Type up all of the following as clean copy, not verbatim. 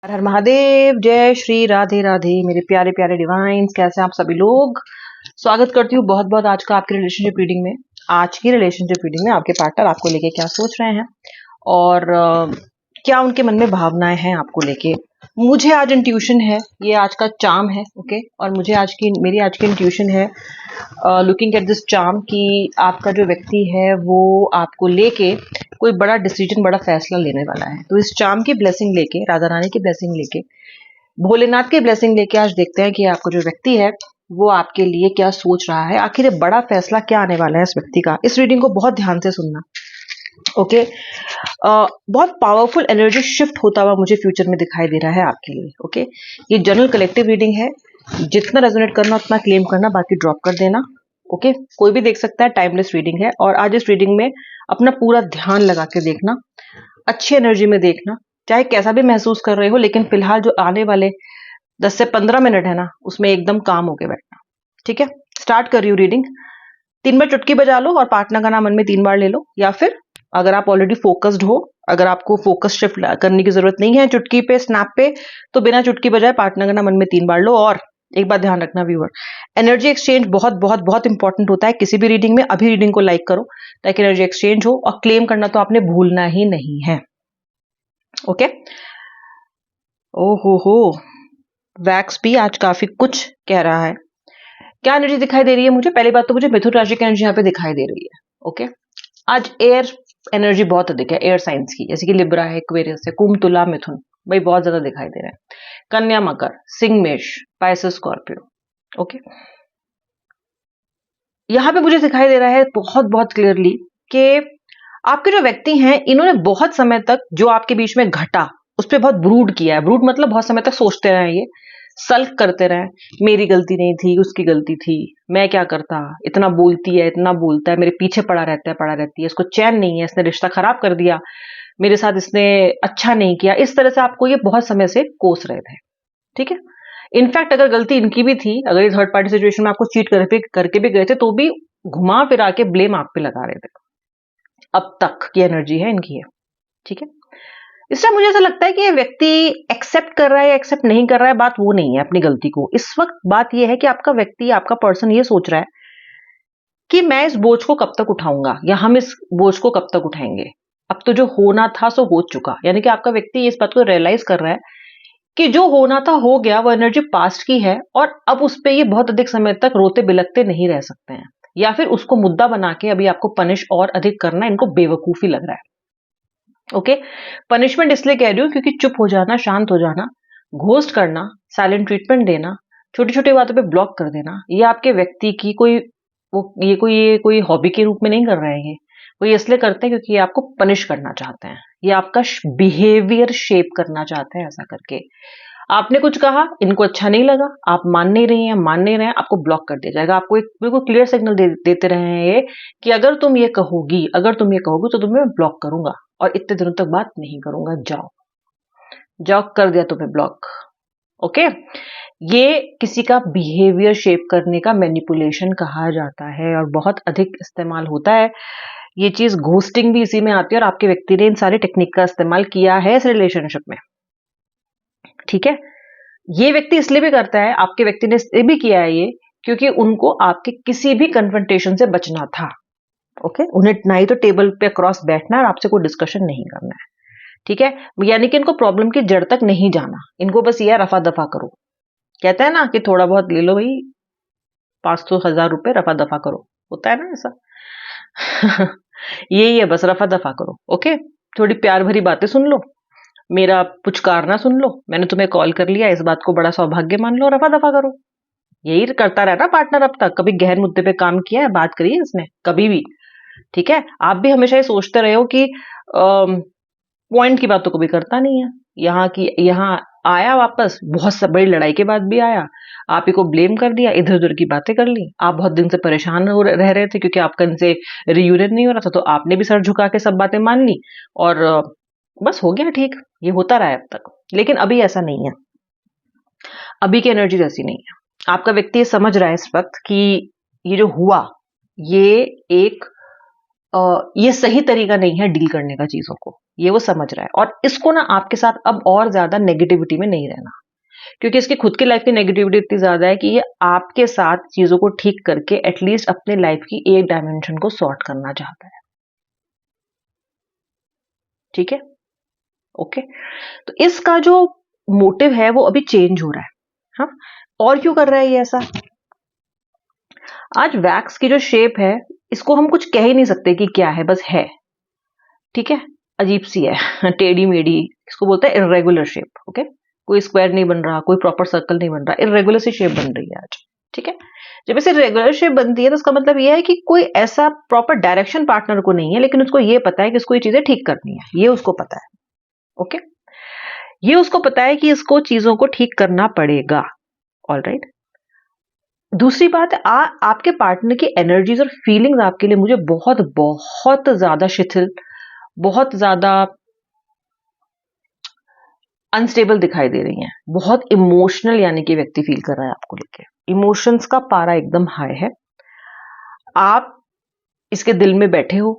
हर हर महादेव। जय श्री राधे राधे। मेरे प्यारे प्यारे डिवाइन्स, कैसे हैं आप सभी लोग। स्वागत करती हूँ बहुत बहुत आज का आपके रिलेशनशिप रीडिंग में। आज की रिलेशनशिप रीडिंग में आपके पार्टनर आपको लेके क्या सोच रहे हैं और क्या उनके मन में भावनाएं हैं आपको लेके। मुझे आज इंट्यूशन है, ये आज का चार्म है। ओके, और मेरी आज की इंट्यूशन है लुकिंग एट दिस चार्म कि आपका जो व्यक्ति है वो आपको लेके कोई बड़ा डिसीजन, बड़ा फैसला लेने वाला है। तो इस चार्म की ब्लेसिंग लेके, राधा रानी की ब्लेसिंग लेके, भोलेनाथ की ब्लेसिंग लेके आज देखते हैं कि आपका जो व्यक्ति है वो आपके लिए क्या सोच रहा है। आखिर ये बड़ा फैसला क्या आने वाला है इस व्यक्ति का। इस रीडिंग को बहुत ध्यान से सुनना। ओके, बहुत पावरफुल एनर्जी शिफ्ट होता हुआ मुझे फ्यूचर में दिखाई दे रहा है आपके लिए। ओके, ये जनरल कलेक्टिव रीडिंग है। जितना रेजोनेट करना उतना क्लेम करना, बाकी ड्रॉप कर देना। ओके, कोई भी देख सकता है, टाइमलेस रीडिंग है। और आज इस रीडिंग में अपना पूरा ध्यान लगा के देखना, अच्छी एनर्जी में देखना, चाहे कैसा भी महसूस कर रहे हो, लेकिन फिलहाल जो आने वाले 10 से 15 मिनट है ना, उसमें एकदम काम होके बैठना। ठीक है, स्टार्ट कर रही हूँ रीडिंग। 3 बार चुटकी बजा लो और पार्टनर का नाम मन में 3 बार ले लो, या फिर अगर आप ऑलरेडी फोकस्ड हो, अगर आपको फोकस शिफ्ट करने की जरूरत नहीं है चुटकी पे, स्नैप पे, तो बिना चुटकी बजाए पार्टनर का नाम मन में 3 बार लो। और एक बात ध्यान रखना व्यूअर, एनर्जी एक्सचेंज बहुत बहुत बहुत इंपॉर्टेंट होता है किसी भी रीडिंग में। अभी रीडिंग को लाइक करो ताकि एनर्जी एक्सचेंज हो, और क्लेम करना तो आपने भूलना ही नहीं है। ओके, ओहो, वैक्स भी आज काफी कुछ कह रहा है। क्या एनर्जी दिखाई दे रही है मुझे? पहली बात तो मुझे मिथुन राशि की एनर्जी यहाँ पे दिखाई दे रही है। ओके, आज एयर एनर्जी बहुत अधिक है, एयर साइंस की, जैसे कि लिब्रा है, एक्वेरियस है, कुंभ, तुला, मिथुन, भाई बहुत ज्यादा दिखाई दे रहा है। कन्या, मकर, सिंह, मेष, पाइसेस, स्कॉर्पियो। ओके, यहाँ पे मुझे दिखाई दे रहा है बहुत बहुत क्लियरली कि आपके जो व्यक्ति हैं, इन्होंने बहुत समय तक जो आपके बीच में घटा उस पर बहुत ब्रूड किया है। ब्रूड मतलब बहुत समय तक सोचते रहे, ये सल्क करते रहे, मेरी गलती नहीं थी, उसकी गलती थी, मैं क्या करता, इतना बोलती है, इतना बोलता है, मेरे पीछे पड़ा रहता है, पड़ा रहती है, इसको चैन नहीं है, इसने रिश्ता खराब कर दिया मेरे साथ, इसने अच्छा नहीं किया। इस तरह से आपको ये बहुत समय से कोस रहे थे। ठीक है, इनफैक्ट अगर गलती इनकी भी थी, अगर ये थर्ड पार्टी सिचुएशन में आपको चीट करके भी गए थे, तो भी घुमा फिरा के ब्लेम आप पे लगा रहे थे। अब तक की एनर्जी है इनकी है। ठीक है, इसलिए मुझे ऐसा लगता है कि ये व्यक्ति एक्सेप्ट कर रहा है या एक्सेप्ट नहीं कर रहा है, बात वो नहीं है अपनी गलती को। इस वक्त बात ये है कि आपका व्यक्ति, आपका पर्सन ये सोच रहा है कि मैं इस बोझ को कब तक उठाऊंगा, या हम इस बोझ को कब तक उठाएंगे। अब तो जो होना था सो हो चुका, यानी कि आपका व्यक्ति इस बात को रियलाइज कर रहा है कि जो होना था हो गया, वो एनर्जी पास्ट की है, और अब उस पर ये बहुत अधिक समय तक रोते बिलखते नहीं रह सकते हैं, या फिर उसको मुद्दा बना के अभी आपको पनिश और अधिक करना इनको बेवकूफी लग रहा है। ओके, पनिशमेंट इसलिए कह रही हूँ क्योंकि चुप हो जाना, शांत हो जाना, घोस्ट करना, साइलेंट ट्रीटमेंट देना, छोटी छोटी बातों पे ब्लॉक कर देना, ये आपके व्यक्ति की कोई हॉबी के रूप में नहीं कर रहे हैं। वो ये इसलिए करते हैं क्योंकि ये आपको पनिश करना चाहते हैं, ये आपका बिहेवियर शेप करना चाहते हैं। ऐसा करके आपने कुछ कहा, इनको अच्छा नहीं लगा, आप मान नहीं रही हैं, मान नहीं रहे हैं, आपको ब्लॉक कर दिया जाएगा। आपको एक बिल्कुल क्लियर सिग्नल देते रहे हैं ये कि अगर तुम ये कहोगी, अगर तुम ये कहोगे तो तुम्हें ब्लॉक करूंगा, और इतने दिनों तक बात नहीं करूंगा। जाओ जाओ, कर दिया तुम्हें ब्लॉक। ओके, ये किसी का बिहेवियर शेप करने का मैनिपुलेशन कहा जाता है, और बहुत अधिक इस्तेमाल होता है ये चीज। घोस्टिंग भी इसी में आती है, और आपके व्यक्ति ने इन सारी टेक्निक का इस्तेमाल किया है इस रिलेशनशिप में। ठीक है, ये व्यक्ति इसलिए भी करता है, आपके व्यक्ति ने इसलिए भी किया है ये, क्योंकि उनको आपके किसी भी कन्फ्रंटेशन से बचना था। ओके, उन्हें ना ही तो टेबल पे क्रॉस बैठना है और आपसे कोई डिस्कशन नहीं करना है। ठीक है, यानी कि इनको प्रॉब्लम की जड़ तक नहीं जाना, इनको बस ये रफा दफा करो। कहते हैं ना कि थोड़ा बहुत ले लो भाई, 500,000 रुपए रफा दफा करो, होता है ना ऐसा। यही है, बस रफा दफा करो। ओके, थोड़ी प्यार भरी बातें सुन लो, मेरा पुचकारना सुन लो, मैंने तुम्हें कॉल कर लिया, इस बात को बड़ा सौभाग्य मान लो, रफा दफा करो। यही करता रहा ना पार्टनर अब तक। कभी गहन मुद्दे पे काम किया है, बात करी है इसने कभी भी? ठीक है, आप भी हमेशा ये सोचते रहे हो कि पॉइंट की बात तो कभी करता नहीं है। यहाँ आया वापस, बहुत सब बड़ी लड़ाई के बाद भी आया, आप ही को ब्लेम कर दिया, इधर उधर की बातें कर ली। आप बहुत दिन से परेशान रह रहे थे क्योंकि आपका इनसे रियूनियन नहीं हो रहा था, तो आपने भी सर झुका के सब बातें मान ली, और बस हो गया ठीक। ये होता रहा है अब तक, लेकिन अभी ऐसा नहीं है। अभी की एनर्जी ऐसी नहीं है। आपका व्यक्ति ये समझ रहा है इस वक्त कि ये जो हुआ, ये एक ये सही तरीका नहीं है डील करने का चीजों को, ये वो समझ रहा है। और इसको ना आपके साथ अब और ज्यादा नेगेटिविटी में नहीं रहना, क्योंकि इसकी खुद की लाइफ की नेगेटिविटी इतनी ज्यादा है कि ये आपके साथ चीजों को ठीक करके एटलीस्ट अपने लाइफ की एक डायमेंशन को सॉर्ट करना चाहता है। ठीक है, ओके। तो इसका जो मोटिव है वो अभी चेंज हो रहा है। हाँ, और क्यों कर रहा है ये ऐसा? आज वैक्स की जो शेप है, इसको हम कुछ कह ही नहीं सकते कि क्या है, बस है। ठीक है, अजीब सी है, टेढ़ी मेढ़ी, इसको बोलते हैं इरेगुलर शेप। ओके, कोई स्क्वायर नहीं बन रहा, कोई प्रॉपर सर्कल नहीं बन रहा, इरेगुलर सी शेप बन रही है आज। ठीक है, जब ऐसे रेगुलर शेप बनती है तो उसका मतलब ये है कि कोई ऐसा प्रॉपर डायरेक्शन पार्टनर को नहीं है, लेकिन उसको ये पता है कि इसको ये चीजें ठीक करनी है, ये उसको पता है। ओके, ये उसको पता है कि इसको चीजों को ठीक करना पड़ेगा। ऑलराइट। दूसरी बात, आपके पार्टनर की एनर्जीज और फीलिंग्स आपके लिए मुझे बहुत बहुत ज्यादा शिथिल, बहुत ज्यादा अनस्टेबल दिखाई दे रही हैं। बहुत इमोशनल यानी कि व्यक्ति फील कर रहा है आपको लेके, इमोशंस का पारा एकदम हाई है। आप इसके दिल में बैठे हो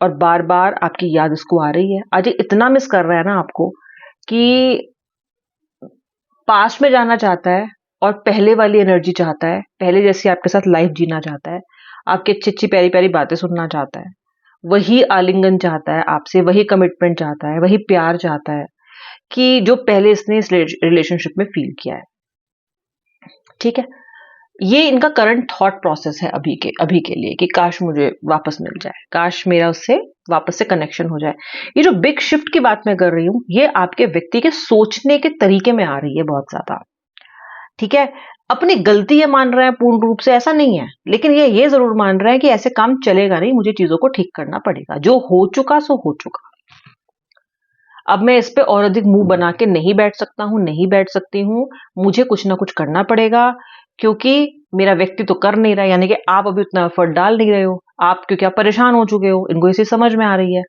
और बार बार आपकी याद इसको आ रही है। आज ये इतना मिस कर रहा है ना आपको कि पास्ट में जाना चाहता है और पहले वाली एनर्जी चाहता है, पहले जैसी आपके साथ लाइफ जीना चाहता है, आपकी अच्छी अच्छी प्यारी प्यारी बातें सुनना चाहता है, वही आलिंगन चाहता है आपसे, वही कमिटमेंट चाहता है, वही प्यार चाहता है कि जो पहले इसने इस रिलेशनशिप में फील किया है। ठीक है, ये इनका करंट थॉट प्रोसेस है अभी के लिए कि काश मुझे वापस मिल जाए, काश मेरा उससे वापस से कनेक्शन हो जाए। ये जो बिग शिफ्ट की बात मैं कर रही हूं, ये आपके व्यक्ति के सोचने के तरीके में आ रही है बहुत ज्यादा। ठीक है, अपनी गलती ये मान रहा है पूर्ण रूप से, ऐसा नहीं है, लेकिन ये जरूर मान रहा है कि ऐसे काम चलेगा नहीं, मुझे चीजों को ठीक करना पड़ेगा। जो हो चुका सो हो चुका, अब मैं इस पे और अधिक मुंह बना के नहीं बैठ सकता हूं, नहीं बैठ सकती हूं, मुझे कुछ ना कुछ करना पड़ेगा, क्योंकि मेरा व्यक्ति तो कर नहीं रहा, यानी कि आप अभी उतना एफर्ट डाल नहीं रहे हो, आप क्योंकि आप परेशान हो चुके हो। इनको इसी समझ में आ रही है,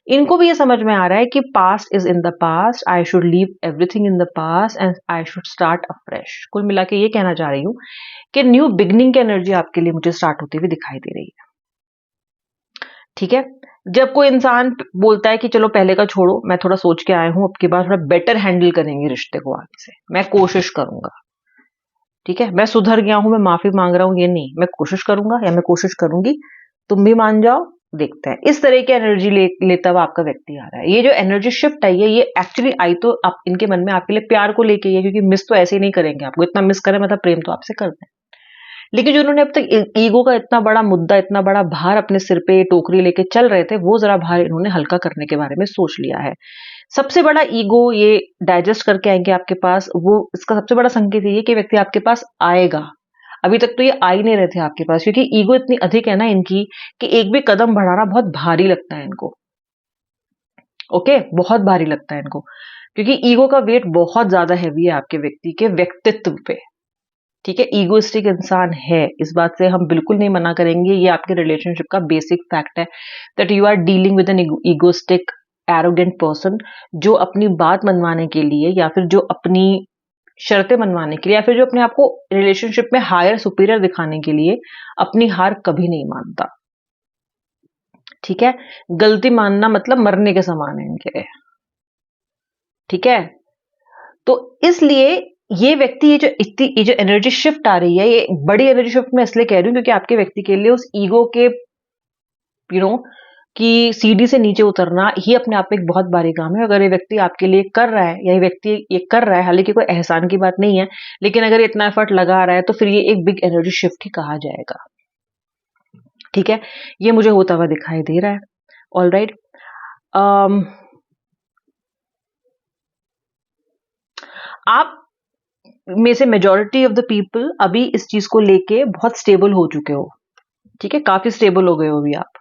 इनको भी ये समझ में आ रहा है कि past is in the past, I should leave everything in the past and I should start afresh. कुल मिला के ये कहना चाह रही हूँ कि न्यू बिगनिंग की एनर्जी आपके लिए मुझे स्टार्ट होती हुई दिखाई दे रही है। ठीक है, जब कोई इंसान बोलता है कि चलो पहले का छोड़ो, मैं थोड़ा सोच के आया हूं, अब की बार थोड़ा बेटर हैंडल करेंगे रिश्ते को आगे से, मैं कोशिश करूंगा। ठीक है, मैं सुधर गया हूं, मैं माफी मांग रहा हूं, ये नहीं, मैं कोशिश करूंगा या मैं कोशिश करूंगी, तुम भी मान जाओ, देखते हैं। इस तरह की एनर्जी लेता हुआ आपका व्यक्ति आ रहा है। ये जो एनर्जी शिफ्ट आई है, ये एक्चुअली आई तो आप इनके मन में आपके लिए प्यार को लेके ही है, क्योंकि मिस तो ऐसे ही नहीं करेंगे आपको, इतना मिस करें मतलब प्रेम तो आपसे करते हैं। लेकिन जो उन्होंने अब तक ईगो का इतना बड़ा मुद्दा, इतना बड़ा भार अपने सिर पे टोकरी लेके चल रहे थे, वो जरा भार इन्होंने हल्का करने के बारे में सोच लिया है। सबसे बड़ा ईगो ये डाइजेस्ट करके आएंगे आपके पास, वो इसका सबसे बड़ा संकेत ये कि व्यक्ति आपके पास आएगा। अभी तक तो ये आ ही नहीं रहे थे आपके पास, क्योंकि ईगो इतनी अधिक है ना इनकी कि एक भी कदम बढ़ाना बहुत भारी लगता है इनको। ओके, बहुत भारी लगता है इनको, क्योंकि ईगो का वेट बहुत ज्यादा हैवी है आपके व्यक्ति के व्यक्तित्व पे। ठीक है, ईगोइस्टिक इंसान है, इस बात से हम बिल्कुल नहीं मना करेंगे, ये आपके रिलेशनशिप का बेसिक फैक्ट है that you are dealing with an egoistic arrogant person, जो अपनी बात मनवाने के लिए या फिर जो अपनी शर्तें मनवाने के लिए या फिर जो अपने आप को रिलेशनशिप में हायर सुपीरियर दिखाने के लिए अपनी हार कभी नहीं मानता। ठीक है, गलती मानना मतलब मरने के समान है इनके लिए। ठीक है, तो इसलिए ये व्यक्ति, ये जो एनर्जी शिफ्ट आ रही है, ये बड़ी एनर्जी शिफ्ट मैं इसलिए कह रही हूँ क्योंकि आपके व्यक्ति के लिए उस ईगो के कि सीढ़ी से नीचे उतरना ही अपने आप में एक बहुत भारी काम है। अगर ये व्यक्ति आपके लिए कर रहा है, या ये व्यक्ति ये कर रहा है, हालांकि कोई एहसान की बात नहीं है, लेकिन अगर इतना एफर्ट लगा रहा है तो फिर ये एक बिग एनर्जी शिफ्ट ही कहा जाएगा। ठीक है, ये मुझे होता हुआ दिखाई दे रहा है। ऑल राइट, आप में से मेजॉरिटी ऑफ द पीपल अभी इस चीज को लेके बहुत स्टेबल हो चुके हो। ठीक है, काफी स्टेबल हो गए हो अभी आप।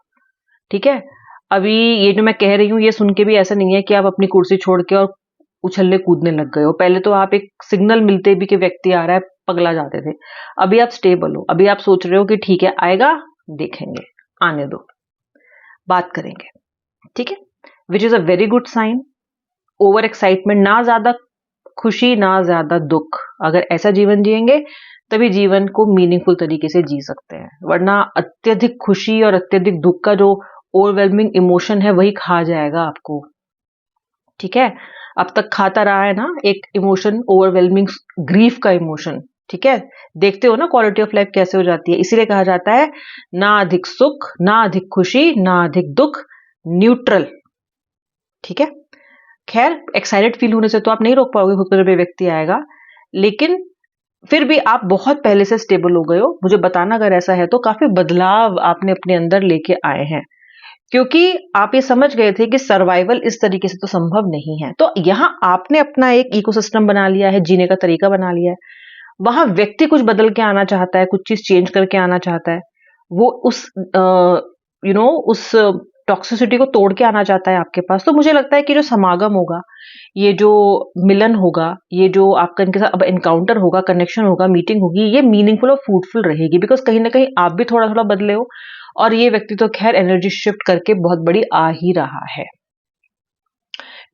ठीक है, अभी ये जो मैं कह रही हूँ ये सुन के भी ऐसा नहीं है कि आप अपनी कुर्सी छोड़ के और उछलने कूदने लग गए हो। पहले तो आप एक सिग्नल मिलते भी कि व्यक्ति आ रहा है पगला जाते थे, अभी आप स्टेबल हो, अभी आप सोच रहे हो कि ठीक है आएगा, देखेंगे, आने दो, बात करेंगे। ठीक है, which is a very good sign. Over excitement, ना ज्यादा खुशी ना ज्यादा दुख, अगर ऐसा जीवन जिएंगे तभी जीवन को मीनिंगफुल तरीके से जी सकते हैं, वरना अत्यधिक खुशी और अत्यधिक दुख का जो ओवरवेलमिंग इमोशन है वही खा जाएगा आपको। ठीक है, अब तक खाता रहा है ना एक इमोशन, ओवरवेलमिंग ग्रीफ का इमोशन। ठीक है, देखते हो ना क्वालिटी ऑफ लाइफ कैसे हो जाती है। इसीलिए कहा जाता है ना अधिक सुख, ना अधिक खुशी, ना अधिक दुख, न्यूट्रल। ठीक है, खैर एक्साइटेड फील होने से तो आप नहीं रोक पाओगे खुद को जब ये व्यक्ति आएगा, लेकिन फिर भी आप बहुत पहले से स्टेबल हो गए हो। मुझे बताना अगर ऐसा है तो काफी बदलाव आपने अपने अंदर लेके आए हैं, क्योंकि आप ये समझ गए थे कि सर्वाइवल इस तरीके से तो संभव नहीं है। तो यहां आपने अपना एक इकोसिस्टम बना लिया है, जीने का तरीका बना लिया है। वहां व्यक्ति कुछ बदल के आना चाहता है, कुछ चीज चेंज करके आना चाहता है। वो उस उस टॉक्सिसिटी को तोड़ के आना चाहता है आपके पास। तो मुझे लगता है कि जो समागम होगा, ये जो मिलन होगा, ये जो आपका इनके साथ अब एनकाउंटर होगा, कनेक्शन होगा, मीटिंग होगी, ये मीनिंगफुल और फ्रूटफुल रहेगी। बिकॉज कहीं ना कहीं आप भी थोड़ा थोड़ा बदले हो, और ये व्यक्ति तो खैर एनर्जी शिफ्ट करके बहुत बड़ी आ ही रहा है।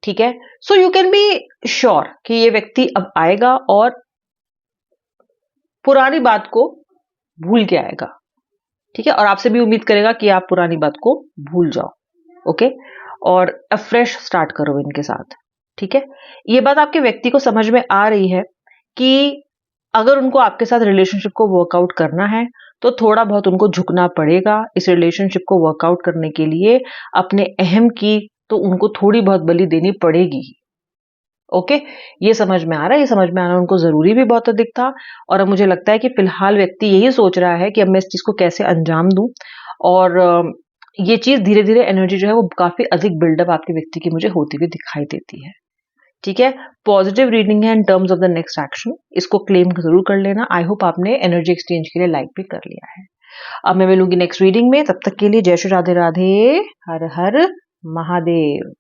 ठीक है, so you can be sure कि ये व्यक्ति अब आएगा और पुरानी बात को भूल के आएगा। ठीक है, और आपसे भी उम्मीद करेगा कि आप पुरानी बात को भूल जाओ। ओके, और फ्रेश स्टार्ट करो इनके साथ। ठीक है, ये बात आपके व्यक्ति को समझ में आ रही है कि अगर उनको आपके साथ रिलेशनशिप को वर्कआउट करना है तो थोड़ा बहुत उनको झुकना पड़ेगा। इस रिलेशनशिप को वर्कआउट करने के लिए अपने अहम की तो उनको थोड़ी बहुत बलि देनी पड़ेगी। ओके, ये समझ में आ रहा है, ये समझ में आना उनको जरूरी भी बहुत अधिक था। और अब मुझे लगता है कि फिलहाल व्यक्ति यही सोच रहा है कि अब मैं इस चीज को कैसे अंजाम दूं, और ये चीज धीरे धीरे एनर्जी जो है वो काफी अधिक बिल्डअप आपके व्यक्ति की मुझे होती हुई दिखाई देती है। ठीक है, पॉजिटिव रीडिंग है in terms of the next action, इसको क्लेम जरूर कर लेना। आई होप आपने एनर्जी एक्सचेंज के लिए लाइक भी कर लिया है। अब मैं मिलूंगी नेक्स्ट रीडिंग में, तब तक के लिए जय श्री राधे राधे, हर हर महादेव।